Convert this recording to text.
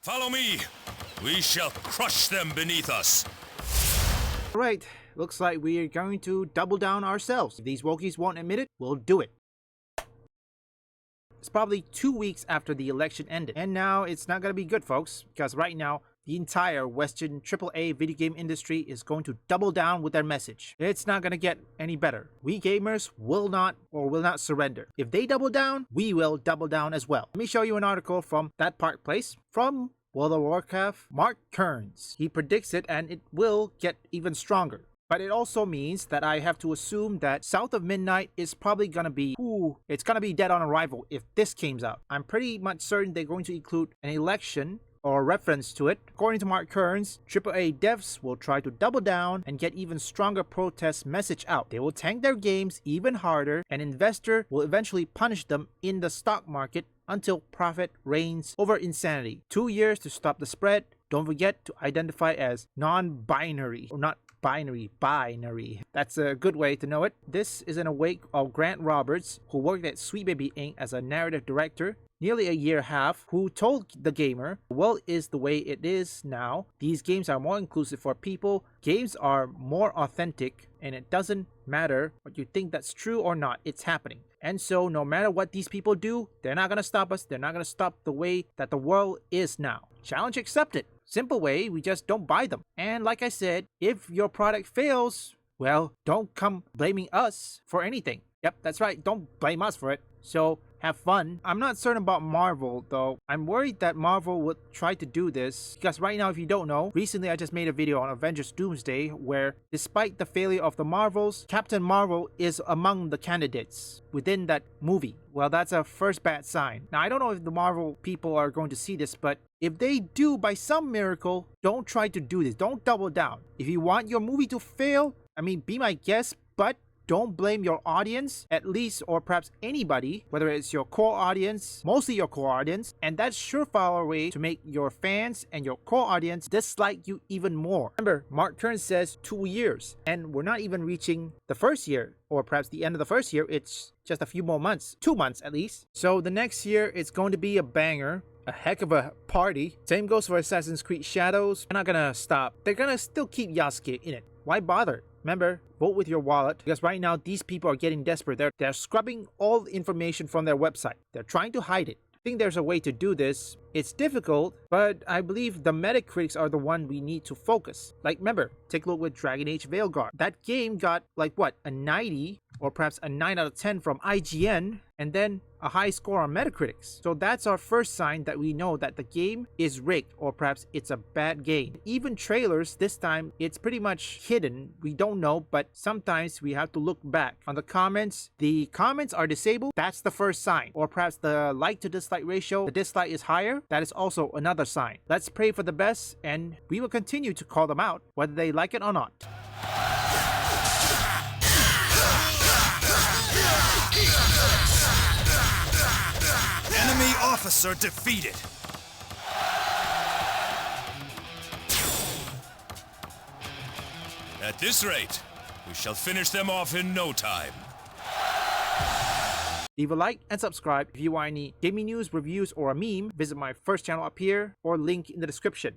Follow me. We shall crush them beneath us. Alright, looks like we are going to double down ourselves. If these Wokies won't admit it, we'll do it. It's probably 2 weeks after the election ended, and now it's not gonna be good, folks, because right now, the entire Western AAA video game industry is going to double down with their message. It's not gonna get any better. We gamers will not surrender. If they double down, we will double down as well. Let me show you an article from That Park Place from World of Warcraft, Mark Kearns. He predicts it and it will get even stronger. But it also means that I have to assume that South of Midnight is probably gonna be, it's gonna be dead on arrival if this comes out. I'm pretty much certain they're going to include an election or reference to it. According to Mark Kearns, AAA devs will try to double down and get even stronger protest message out. They will tank their games even harder, and investor will eventually punish them in the stock market until profit reigns over insanity. 2 years to stop the spread. Don't forget to identify as non-binary, or not binary. That's a good way to know it. This is in a wake of Grant Roberts, who worked at Sweet Baby Inc. as a narrative director nearly a year and a half, who told the gamer, the world is the way it is now. These games are more inclusive for people. Games are more authentic, and it doesn't matter what you think that's true or not, it's happening. And so no matter what these people do, they're not gonna stop us. They're not gonna stop the way that the world is now. Challenge accepted. Simple way, we just don't buy them. And like I said, if your product fails, well, don't come blaming us for anything. Yep, that's right, don't blame us for it. So have fun. I'm not certain about Marvel though. I'm worried that Marvel would try to do this because right now, if you don't know, recently I just made a video on Avengers Doomsday where despite the failure of the Marvels, Captain Marvel is among the candidates within that movie. Well, that's a first bad sign. Now, I don't know if the Marvel people are going to see this, but if they do by some miracle, don't try to do this. Don't double down. If you want your movie to fail, I mean, be my guest, but don't blame your audience, at least, or perhaps anybody, whether it's your core audience, mostly your core audience, and that's surefire way to make your fans and your core audience dislike you even more. Remember, Mark Kearns says 2 years, and we're not even reaching the first year, or perhaps the end of the first year. It's just a few more months, 2 months at least. So the next year, it's going to be a banger. A heck of a party. Same goes for Assassin's Creed Shadows. They're not gonna stop. They're gonna still keep Yasuke in it. Why bother? Remember, vote with your wallet, because right now these people are getting desperate. They're scrubbing all the information from their website. They're trying to hide it. I think there's a way to do this. It's difficult, but I believe the Metacritics are the one we need to focus. Like, remember, take a look with Dragon Age Veilguard. That game got like what, a 90 or perhaps a 9 out of 10 from IGN, and then a high score on Metacritics. So that's our first sign that we know that the game is rigged, or perhaps it's a bad game. Even trailers, this time it's pretty much hidden. We don't know, but sometimes we have to look back. On the comments, are disabled. That's the first sign. Or perhaps the like to dislike ratio, the dislike is higher. That is also another sign. Let's pray for the best, and we will continue to call them out, whether they like it or not. Enemy officer defeated. At this rate, we shall finish them off in no time. Leave a like and subscribe. If you want any gaming news, reviews, or a meme, visit my first channel up here or link in the description.